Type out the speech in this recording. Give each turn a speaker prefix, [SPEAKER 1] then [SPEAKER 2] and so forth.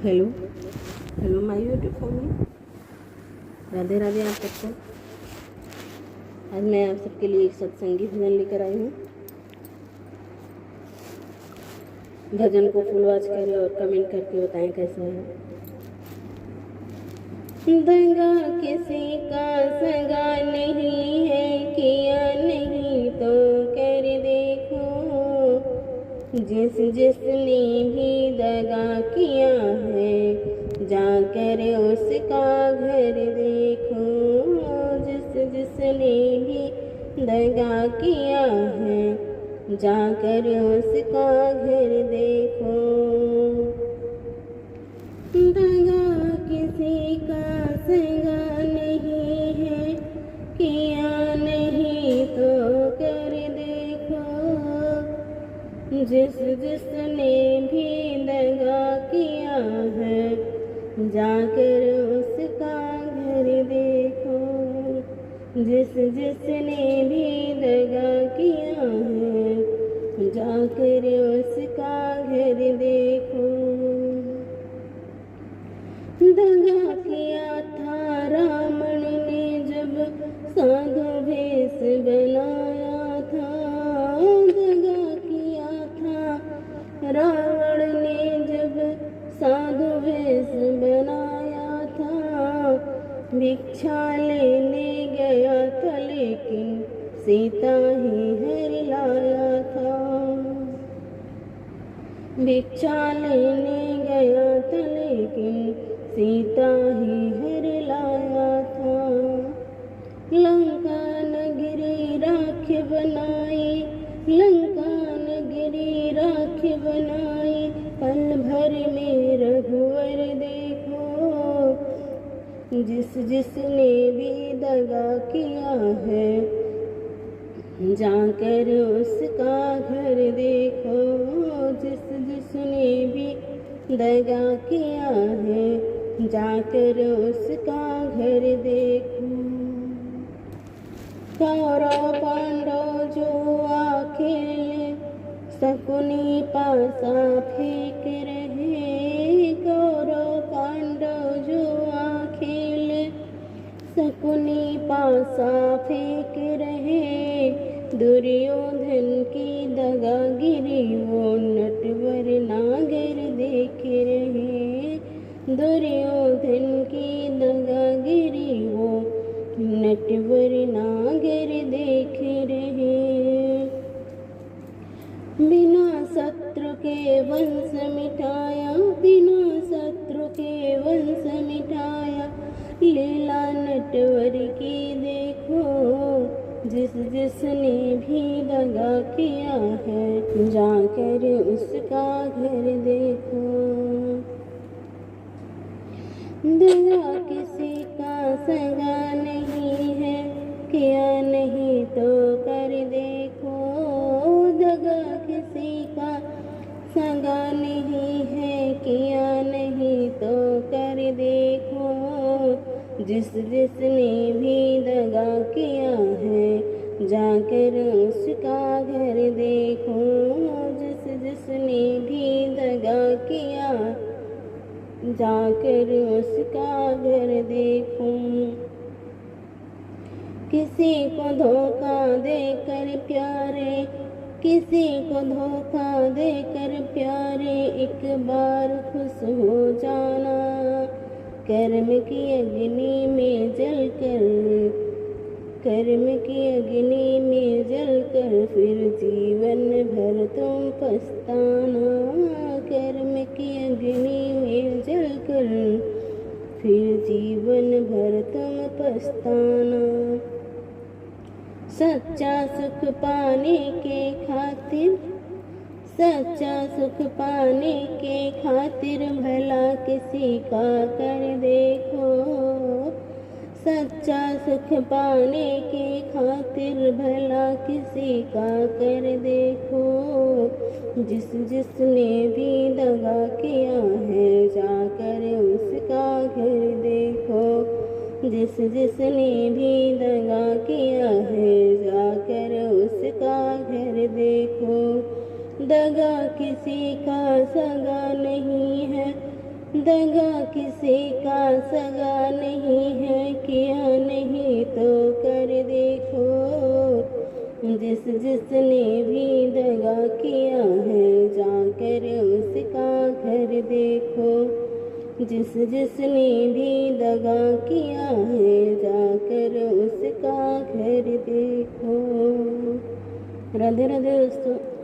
[SPEAKER 1] Hello hello my YouTube family, Radhe Radhe आप सबको। आज मैं आप सबके लिए एक सत्संगी भजन लेकर आई हूँ। भजन को फुल वॉच करें और कमेंट करके बताएं कैसा है। दंगा किसी का संगा नहीं है, किया नहीं तो कर देखो। जिसने भी दगा किया है, जाकर उसका घर देखो। जिसने भी दगा किया है, जाकर उसका घर देखो। दगा किसी का संगा नहीं है, किया नहीं तो कर देखो। जिसने भी दगा किया है, जाकर उसका घर देखो। जिसने भी दगा किया है, जाकर उसका घर देखो। दगा किया था रावण ने जब साधु भेष बनाया था। दगा किया था रावण ने जब साधु भेष बनाया था। भिक्षा लेने गया था लेकिन सीता ही हर लाया था। भिक्षा लेने गया था लेकिन सीता ही हर लाया था। लंका नगरी राख बनाई, लंका नगरी राख बनाई। पल भर में रघुवर देखो। जिसने भी दगा किया है, जाकर उसका घर देखो। जिसने भी दगा किया है, जाकर उसका घर देखो। कौरव पांडव जो आखेले, शकुनी पासा फेंक रहे। कौरव पांडव जो आखेले, शकुनी पासा फेंक रहे। दुर्योधन की दगागिरी वो नटवर नागर देख रहे। दुर्योधन की दगागिरी वो नटवर नागर देख रहे। बिना शत्रु के वंश मिटाया, बिना शत्रु के वंश मिटाया। लीला नटवर की देखो। जिसने भी दगा किया है, जाकर उसका घर देखो। दगा किसी का संगा नहीं है, किया नहीं तो कर देखो। दगा किसी का संगा नहीं है, किया नहीं तो कर देखो। जिसने भी दगा किया है, जाकर उसका घर देखो। जिसने भी दगा किया, जाकर उसका घर देखो। किसी को धोखा देकर प्यारे, किसी को धोखा देकर प्यारे, एक बार खुश हो जाना। कर्म की अग्नि में जलकर, कर्म की अग्नि में जलकर फिर जीवन भर तुम पछताना। कर्म की अग्नि में जलकर फिर जीवन भर तुम पछताना। सच्चा सुख पाने के खातिर, सच्चा सुख पाने के खातिर भला किसी का कर देखो। सच्चा सुख पाने के खातिर भला किसी का कर देखो। जिसने भी दगा किया है, जाकर उसका घर देखो। जिसने भी दगा किया है, जाकर उसका घर देखो। दगा किसी का सगा नहीं है, दगा किसी का सगा नहीं है, किया नहीं तो कर देखो। जिसने भी दगा किया है, जाकर उसका घर देखो। जिसने भी दगा किया है, जाकर उसका घर देखो। राधे राधे दोस्तों।